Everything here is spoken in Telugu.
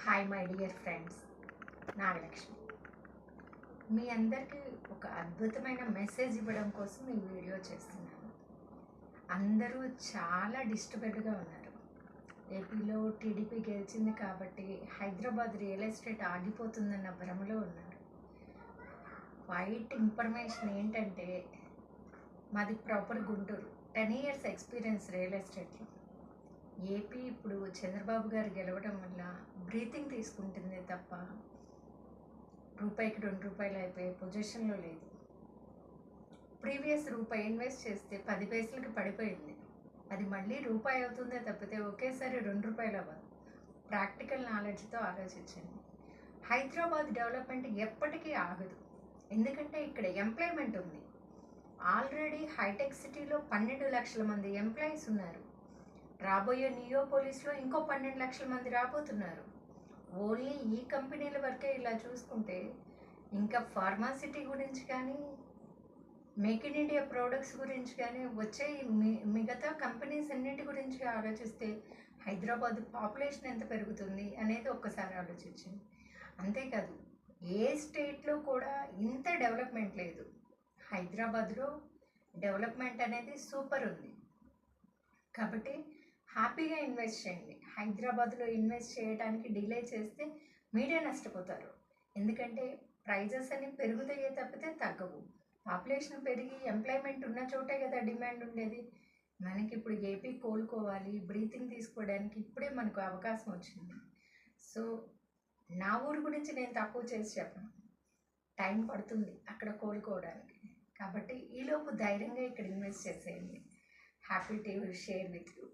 Hi my dear friends, Nagalakshmi మీ అందరికీ ఒక అద్భుతమైన మెసేజ్ ఇవ్వడం కోసం ఈ వీడియో చేస్తున్నాను. అందరూ చాలా డిస్టర్బెడ్గా ఉన్నారు. ఏపీలో టీడీపీ గెలిచింది కాబట్టి హైదరాబాద్ రియల్ ఎస్టేట్ ఆగిపోతుందన్న భ్రమలో ఉన్నారు. వైట్ ఇన్ఫర్మేషన్ ఏంటంటే, మాది proper Guntur, 10 years experience real ఎస్టేట్లో. ఏపీ ఇప్పుడు చంద్రబాబు గారు గెలవడం వల్ల బ్రీతింగ్ తీసుకుంటుంది తప్ప రూపాయికి 2 రూపాయలు అయిపోయే పొజిషన్లో లేదు. ప్రీవియస్ రూపాయి ఇన్వెస్ట్ చేస్తే 10 పైసలకి పడిపోయింది. అది మళ్ళీ రూపాయి అవుతుందే తప్పితే ఒకేసారి 2 రూపాయలు అవ్వదు. ప్రాక్టికల్ నాలెడ్జ్తో ఆలోచించండి. హైదరాబాద్ డెవలప్మెంట్ ఎప్పటికీ ఆగదు, ఎందుకంటే ఇక్కడ ఎంప్లాయ్మెంట్ ఉంది. ఆల్రెడీ హైటెక్ సిటీలో 12 లక్షల మంది ఎంప్లాయీస్ ఉన్నారు. రాబోయే నియోపోలిస్లో ఇంకో 12 లక్షల మంది రాబోతున్నారు. ఓన్లీ ఈ కంపెనీల వరకే ఇలా చూసుకుంటే, ఇంకా ఫార్మాసిటీ గురించి కానీ, మేక్ ఇన్ ఇండియా ప్రోడక్ట్స్ గురించి కానీ, వచ్చే మిగతా కంపెనీస్ అన్నింటి గురించి ఆలోచిస్తే హైదరాబాద్ పాపులేషన్ ఎంత పెరుగుతుంది అనేది ఒక్కసారి ఆలోచించండి. అంతేకాదు, ఏ స్టేట్లో కూడా ఇంత డెవలప్మెంట్ లేదు. హైదరాబాద్లో డెవలప్మెంట్ అనేది సూపర్ ఉంది. కాబట్టి హ్యాపీగా ఇన్వెస్ట్ చేయండి. హైదరాబాద్లో ఇన్వెస్ట్ చేయడానికి డిలే చేస్తే మీరే నష్టపోతారు. ఎందుకంటే ప్రైజెస్ అన్ని పెరుగుతాయే తప్పితే తగ్గవు. పాపులేషన్ పెరిగి ఎంప్లాయ్మెంట్ ఉన్న చోటే కదా డిమాండ్ ఉండేది. మనకి ఇప్పుడు ఏపీ కోలుకోవాలి, బ్రీతింగ్ తీసుకోవడానికి ఇప్పుడే మనకు అవకాశం వచ్చింది. సో నా ఊరు గురించి నేను తక్కువ చేసి చెప్పను. టైం పడుతుంది అక్కడ కోలుకోవడానికి. కాబట్టి ఈలోపు ధైర్యంగా ఇక్కడ ఇన్వెస్ట్ చేసేయండి. Happy to share with you.